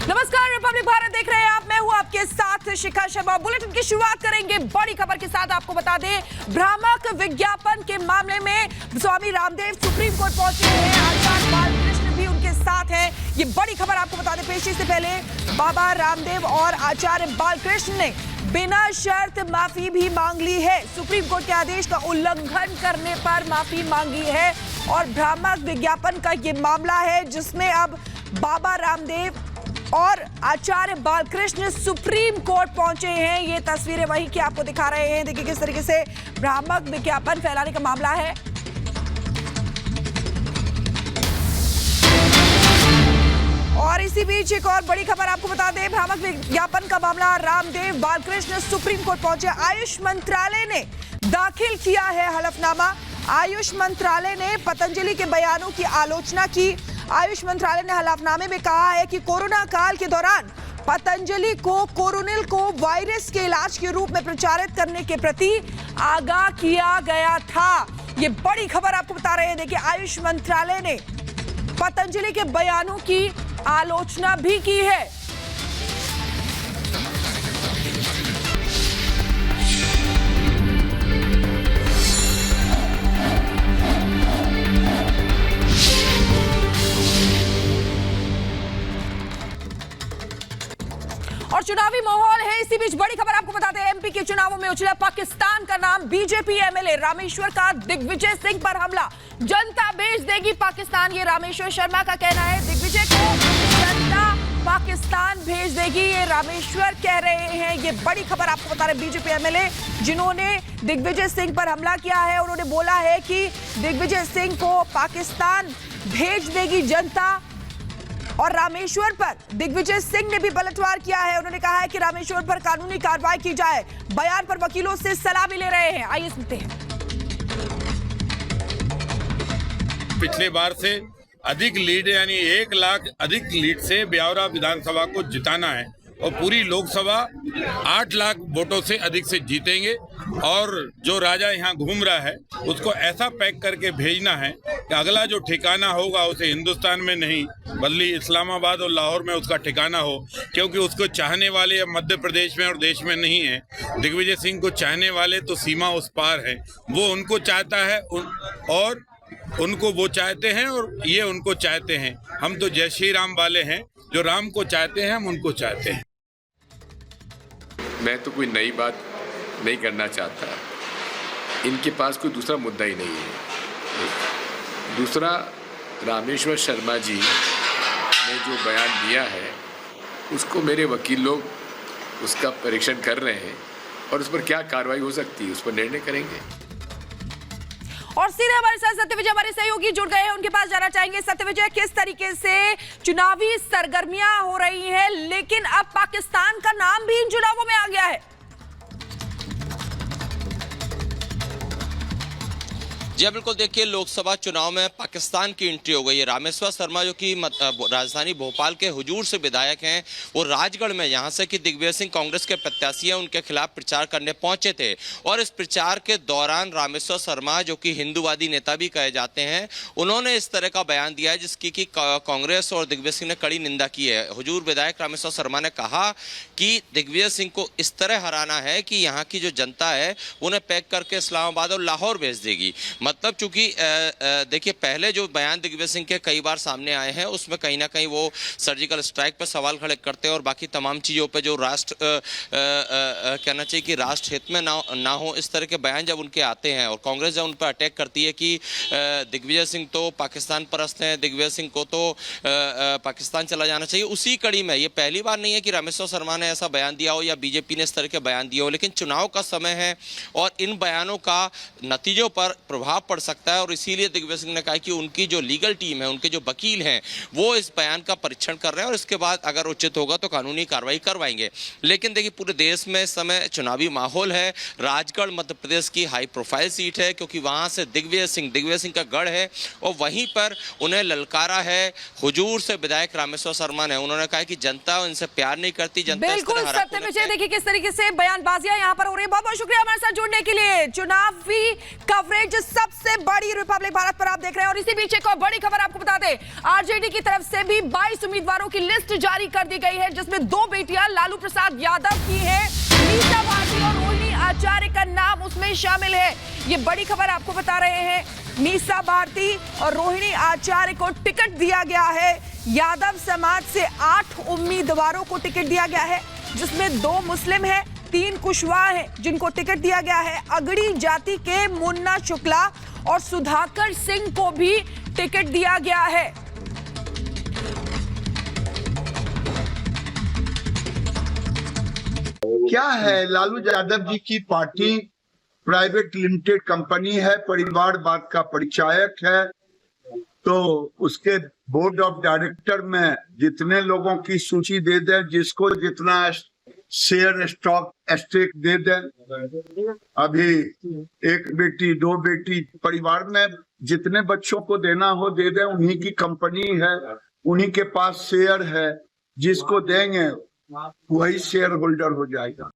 नमस्कार, रिपब्लिक भारत देख रहे हैं आप। मैं हूं आपके साथ शिखा शर्मा। बुलेटिन की शुरुआत करेंगे बड़ी खबर के साथ। आपको बता दें, भ्रामक विज्ञापन के मामले में स्वामी रामदेव सुप्रीम कोर्ट पहुंचे हैं। आचार्य बालकृष्ण भी उनके साथ हैं। ये बड़ी खबर आपको बता दें। पेशी से पहले बाबा रामदेव और आचार्य बालकृष्ण ने बिना शर्त माफी भी मांग ली है। सुप्रीम कोर्ट के आदेश का उल्लंघन करने पर माफी मांगी है और भ्रामक विज्ञापन का ये मामला है जिसमें अब बाबा रामदेव और आचार्य बालकृष्ण सुप्रीम कोर्ट पहुंचे हैं। ये तस्वीरें वही की आपको दिखा रहे हैं। देखिए किस तरीके से भ्रामक विज्ञापन फैलाने का मामला है। और इसी बीच एक और बड़ी खबर आपको बता दें, भ्रामक विज्ञापन का मामला, रामदेव बालकृष्ण सुप्रीम कोर्ट पहुंचे। आयुष मंत्रालय ने दाखिल किया है हलफनामा। आयुष मंत्रालय ने पतंजलि के बयानों की आलोचना की। आयुष मंत्रालय ने हलफनामे में कहा है कि कोरोना काल के दौरान पतंजलि को कोरोनिल को वायरस के इलाज के रूप में प्रचारित करने के प्रति आगाह किया गया था। ये बड़ी खबर आपको बता रहे हैं। देखिए, आयुष मंत्रालय ने पतंजलि के बयानों की आलोचना भी की है। और चुनावी माहौल है। इसी बीच बड़ी खबर आपको बताते हैं, एमपी के चुनावों में उछला पाकिस्तान का नाम। बीजेपी एमएलए रामेश्वर का दिग्विजय सिंह पर हमला। जनता भेज देगी पाकिस्तान, ये रामेश्वर शर्मा का कहना है। दिग्विजय को जनता पाकिस्तान भेज देगी, ये रामेश्वर कह रहे हैं। ये बड़ी खबर आपको बता रहे बीजेपी एमएलए जिन्होंने दिग्विजय सिंह पर हमला किया है। उन्होंने बोला है कि दिग्विजय सिंह को पाकिस्तान भेज देगी जनता। और रामेश्वर पर दिग्विजय सिंह ने भी पलटवार किया है। उन्होंने कहा है कि रामेश्वर पर कानूनी कार्रवाई की जाए। बयान पर वकीलों से सलाह भी ले रहे हैं। आइए सुनते हैं। पिछले बार से अधिक लीड, यानी 1 लाख अधिक लीड से ब्यावरा विधानसभा को जिताना है और पूरी लोकसभा 8 लाख वोटों से अधिक से जीतेंगे। और जो राजा यहाँ घूम रहा है उसको ऐसा पैक करके भेजना है कि अगला जो ठिकाना होगा उसे हिंदुस्तान में नहीं बल्कि इस्लामाबाद और लाहौर में उसका ठिकाना हो, क्योंकि उसको चाहने वाले मध्य प्रदेश में और देश में नहीं है। दिग्विजय सिंह को चाहने वाले तो सीमा उस पार है। वो उनको चाहता है और उनको वो चाहते हैं और ये उनको चाहते हैं। हम तो जय श्री राम वाले हैं, जो राम को चाहते हैं हम उनको चाहते हैं। मैं तो कोई नई बात नहीं करना चाहता। इनके पास कोई दूसरा मुद्दा ही नहीं है। दूसरा, रामेश्वर शर्मा जी ने जो बयान दिया है उसको मेरे वकील लोग उसका परीक्षण कर रहे हैं और उस पर क्या कार्रवाई हो सकती है उस पर निर्णय करेंगे। और सीधे हमारे साथ सत्यविजय हमारे सहयोगी जुड़ गए हैं, उनके पास जाना चाहेंगे। सत्यविजय, किस तरीके से चुनावी सरगर्मियां हो रही हैं, लेकिन अब पाकिस्तान का नाम भी इन चुनावों में आ गया है। जी बिल्कुल, देखिए लोकसभा चुनाव में पाकिस्तान की एंट्री हो गई है। रामेश्वर शर्मा जो कि राजधानी भोपाल के हुजूर से विधायक हैं, वो राजगढ़ में यहाँ से कि दिग्विजय सिंह कांग्रेस के प्रत्याशी हैं उनके खिलाफ प्रचार करने पहुंचे थे। और इस प्रचार के दौरान रामेश्वर शर्मा जो कि हिंदूवादी नेता भी कहे जाते हैं, उन्होंने इस तरह का बयान दिया है जिसकी कि कांग्रेस और दिग्विजय सिंह ने कड़ी निंदा की है। हुजूर विधायक रामेश्वर शर्मा ने कहा कि दिग्विजय सिंह को इस तरह हराना है कि यहाँ की जो जनता है उन्हें पैक करके इस्लामाबाद और लाहौर भेज देगी। मतलब चूंकि देखिए, पहले जो बयान दिग्विजय सिंह के कई बार सामने आए हैं उसमें कहीं ना कहीं वो सर्जिकल स्ट्राइक पर सवाल खड़े करते हैं और बाकी तमाम चीज़ों पे जो राष्ट्र कहना चाहिए कि राष्ट्र हित में ना हो, इस तरह के बयान जब उनके आते हैं और कांग्रेस जब उन पर अटैक करती है कि दिग्विजय सिंह तो पाकिस्तान परस्त हैं, दिग्विजय सिंह को तो पाकिस्तान चला जाना चाहिए, उसी कड़ी में ये पहली बार नहीं है कि रामेश्वर शर्मा ने ऐसा बयान दिया हो या बीजेपी ने इस तरह के बयान दिए हो। लेकिन चुनाव का समय है और इन बयानों का नतीजों पर प्रभाव पड़ सकता है और इसीलिए दिग्विजय सिंह ने कहा कि उनकी जो लीगल टीम है, उनके जो वकील हैं, वो इस बयान का परीक्षण कर रहे हैं और इसके बाद अगर उचित होगा तो कानूनी कार्रवाई करवाएंगे। लेकिन देखिए, पूरे देश में इस समय चुनावी माहौल है। राजगढ़ मध्य प्रदेश की हाई प्रोफाइल सीट है क्योंकि वहां से दिग्विजय सिंह का गढ़ है और वहीं पर उन्हें ललकारा है हुजूर से विधायक रामेश्वर शर्मा ने। उन्होंने कहा कि जनता उनसे प्यार नहीं करती, जनता बिल्कुल सत्यविजय, देखिए किस तरीके से बयानबाजियां यहाँ पर हो रही है। बहुत बहुत शुक्रिया हमारे साथ जुड़ने के लिए। चुनावी कवरेज सब सबसे बड़ी रिपब्लिक भारत पर आप देख रहे हैं और इसी बीच एक और बड़ी खबर आपको बता दें, आरजेडी की तरफ से भी 22 उम्मीदवारों की लिस्ट जारी कर दी गई है, जिसमें 2 बेटियां लालू प्रसाद यादव की है, मीसा भारती और रोहिणी आचार्य का नाम उसमें शामिल है। ये बड़ी खबर आपको बता रहे हैं, मीसा भारती और रोहिणी आचार्य को टिकट दिया गया है। यादव समाज से 8 उम्मीदवारों को टिकट दिया गया है, जिसमें 2 मुस्लिम हैं, 3 कुशवाहा हैं जिनको टिकट दिया गया है। अगड़ी जाति के मुन्ना शुक्ला और सुधाकर सिंह को भी टिकट दिया गया है। क्या है, लालू यादव जी की पार्टी प्राइवेट लिमिटेड कंपनी है, परिवारवाद का परिचायक है, तो उसके बोर्ड ऑफ डायरेक्टर में जितने लोगों की सूची दे दे, जिसको जितना शेयर स्टॉक स्टेक दे दे, अभी 1 बेटी 2 बेटी परिवार में जितने बच्चों को देना हो दे दे, उन्हीं की कंपनी है, उन्हीं के पास शेयर है, जिसको देंगे वही शेयर होल्डर हो जाएगा।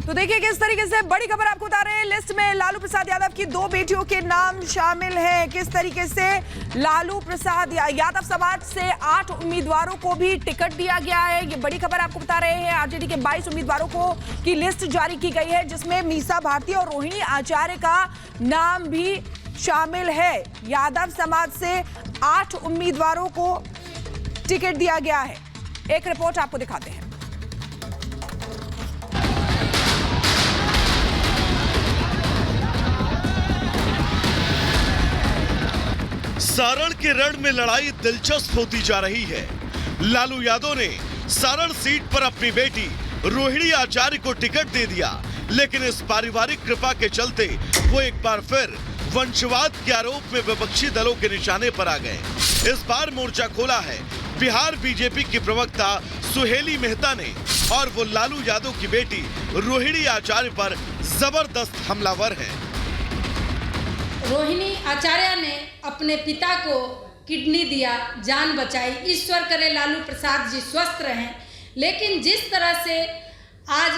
तो देखिए किस तरीके से बड़ी खबर आपको बता रहे हैं, लिस्ट में लालू प्रसाद यादव की 2 बेटियों के नाम शामिल हैं। किस तरीके से लालू प्रसाद यादव समाज से 8 उम्मीदवारों को भी टिकट दिया गया है, ये बड़ी खबर आपको बता रहे हैं। आरजेडी के 22 उम्मीदवारों को की लिस्ट जारी की गई है, जिसमें मीसा भारती और रोहिणी आचार्य का नाम भी शामिल है। यादव समाज से 8 उम्मीदवारों को टिकट दिया गया है। एक रिपोर्ट आपको दिखाते हैं। सारण के रण में लड़ाई दिलचस्प होती जा रही है। लालू यादव ने सारण सीट पर अपनी बेटी रोहिणी आचार्य को टिकट दे दिया, लेकिन इस पारिवारिक कृपा के चलते वो एक बार फिर वंशवाद के आरोप में विपक्षी दलों के निशाने पर आ गए। इस बार मोर्चा खोला है बिहार बीजेपी की प्रवक्ता सुहेली मेहता ने, और वो लालू यादव की बेटी रोहिणी आचार्य पर जबरदस्त हमलावर है। रोहिणी आचार्य ने अपने पिता को किडनी दिया, जान बचाई। ईश्वर करे लालू प्रसाद जी स्वस्थ रहें। लेकिन जिस तरह से आज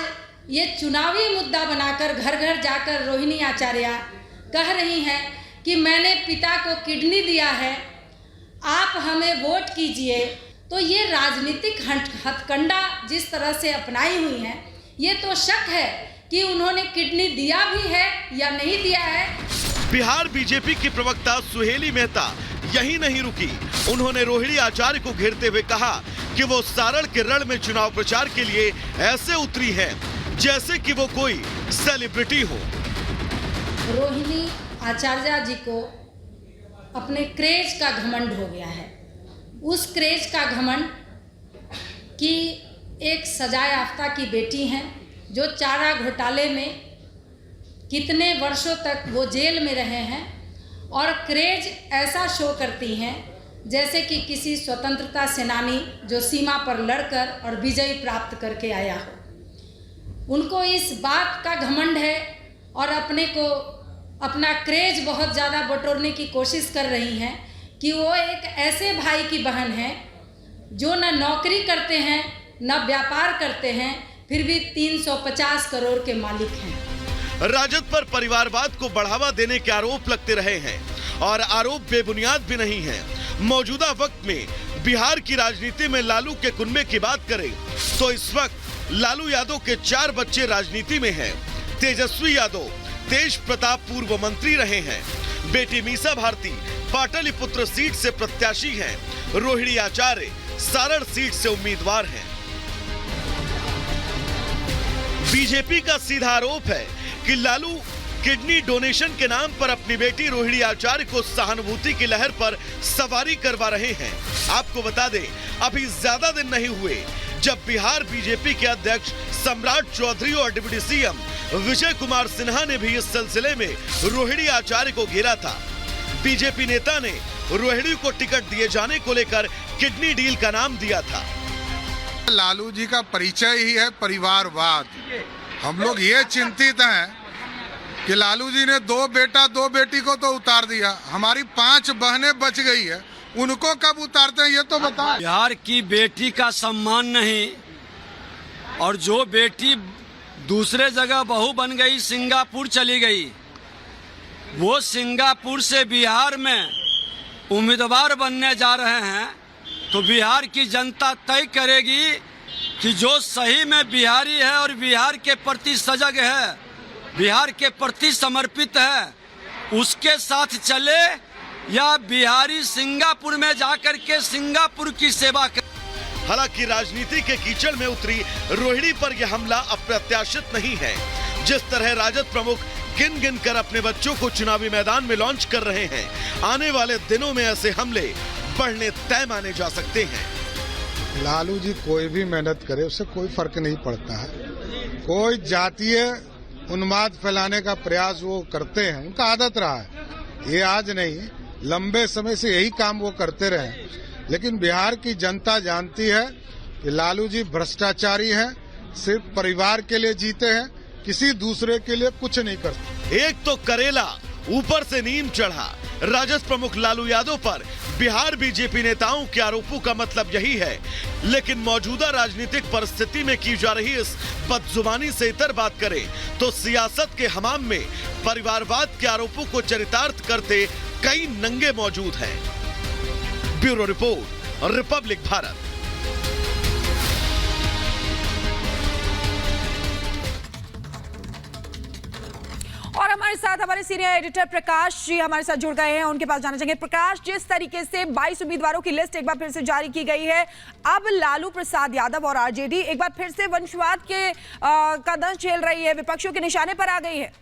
ये चुनावी मुद्दा बनाकर घर घर जाकर रोहिणी आचार्य कह रही हैं कि मैंने पिता को किडनी दिया है, आप हमें वोट कीजिए, तो ये राजनीतिक हथकंडा जिस तरह से अपनाई हुई हैं, ये तो शक है कि उन्होंने किडनी दिया भी है या नहीं दिया है। बिहार बीजेपी की प्रवक्ता सुहेली मेहता यही नहीं रुकी, उन्होंने रोहिणी आचार्य को घेरते हुए कहा कि वो सारण के रण में चुनाव प्रचार के लिए ऐसे उतरी हैं जैसे कि वो कोई सेलिब्रिटी हो। रोहिणी आचार्य जी को अपने क्रेज का घमंड हो गया है। उस क्रेज का घमंड कि एक सजा याफ्ता की बेटी हैं, जो चारा घोटाले में कितने वर्षों तक वो जेल में रहे हैं, और क्रेज ऐसा शो करती हैं जैसे कि किसी स्वतंत्रता सेनानी जो सीमा पर लड़कर और विजय प्राप्त करके आया हो। उनको इस बात का घमंड है और अपने को अपना क्रेज बहुत ज़्यादा बटोरने की कोशिश कर रही हैं कि वो एक ऐसे भाई की बहन है जो न नौकरी करते हैं न व्यापार करते हैं, फिर भी 350 करोड़ के मालिक हैं। राजद पर परिवारवाद को बढ़ावा देने के आरोप लगते रहे हैं, और आरोप बेबुनियाद भी नहीं है। मौजूदा वक्त में बिहार की राजनीति में लालू के कुनबे की बात करें तो इस वक्त लालू यादव के 4 बच्चे राजनीति में हैं। तेजस्वी यादव तेज प्रताप पूर्व मंत्री रहे हैं, बेटी मीसा भारती पाटलिपुत्र सीट से प्रत्याशी हैं, रोहिणी आचार्य सारण सीट से उम्मीदवार हैं। बीजेपी का सीधा आरोप है कि लालू किडनी डोनेशन के नाम पर अपनी बेटी रोहिणी आचार्य को सहानुभूति की लहर पर सवारी करवा रहे हैं। आपको बता दें, अभी ज्यादा दिन नहीं हुए जब बिहार बीजेपी के अध्यक्ष सम्राट चौधरी और डिप्टी सीएम विजय कुमार सिन्हा ने भी इस सिलसिले में रोहिणी आचार्य को घेरा था। बीजेपी नेता ने रोहिणी को टिकट दिए जाने को लेकर किडनी डील का नाम दिया था। लालू जी का परिचय ही है परिवारवाद। हम लोग ये चिंतित हैं कि लालू जी ने 2 बेटा 2 बेटी को तो उतार दिया, हमारी 5 बहनें बच गई है, उनको कब उतारते हैं ये तो बताओ। बिहार की बेटी का सम्मान नहीं, और जो बेटी दूसरे जगह बहू बन गई, सिंगापुर चली गई। वो सिंगापुर से बिहार में उम्मीदवार बनने जा रहे हैं, तो बिहार की जनता तय करेगी कि जो सही में बिहारी है और बिहार के प्रति सजग है, बिहार के प्रति समर्पित है, उसके साथ चले, या बिहारी सिंगापुर में जाकर के सिंगापुर की सेवा करे। हालांकि राजनीति के कीचड़ में उतरी रोहिणी पर यह हमला अप्रत्याशित नहीं है। जिस तरह राजद प्रमुख गिन गिन कर अपने बच्चों को चुनावी मैदान में लॉन्च कर रहे हैं, आने वाले दिनों में ऐसे हमले बढ़ने तय माने जा सकते हैं। लालू जी कोई भी मेहनत करे उससे कोई फर्क नहीं पड़ता है। कोई जातीय उन्माद फैलाने का प्रयास वो करते हैं, उनका आदत रहा है, ये आज नहीं, लंबे समय से यही काम वो करते रहे। लेकिन बिहार की जनता जानती है कि लालू जी भ्रष्टाचारी हैं, सिर्फ परिवार के लिए जीते हैं, किसी दूसरे के लिए कुछ नहीं करते। एक तो करेला, ऊपर से नीम चढ़ा। राजद प्रमुख लालू यादव पर बिहार बीजेपी नेताओं के आरोपों का मतलब यही है। लेकिन मौजूदा राजनीतिक परिस्थिति में की जा रही इस बदजुबानी से इतर बात करें तो सियासत के हमाम में परिवारवाद के आरोपों को चरितार्थ करते कई नंगे मौजूद हैं। Bureau report, Republic Bharat. और हमारे साथ हमारे सीनियर एडिटर प्रकाश जी हमारे साथ जुड़ गए हैं, उनके पास जाना चाहेंगे। प्रकाश, जिस तरीके से 22 उम्मीदवारों की लिस्ट एक बार फिर से जारी की गई है, अब लालू प्रसाद यादव और आरजेडी एक बार फिर से वंशवाद के कदम झेल रही है, विपक्षियों के निशाने पर आ गई है।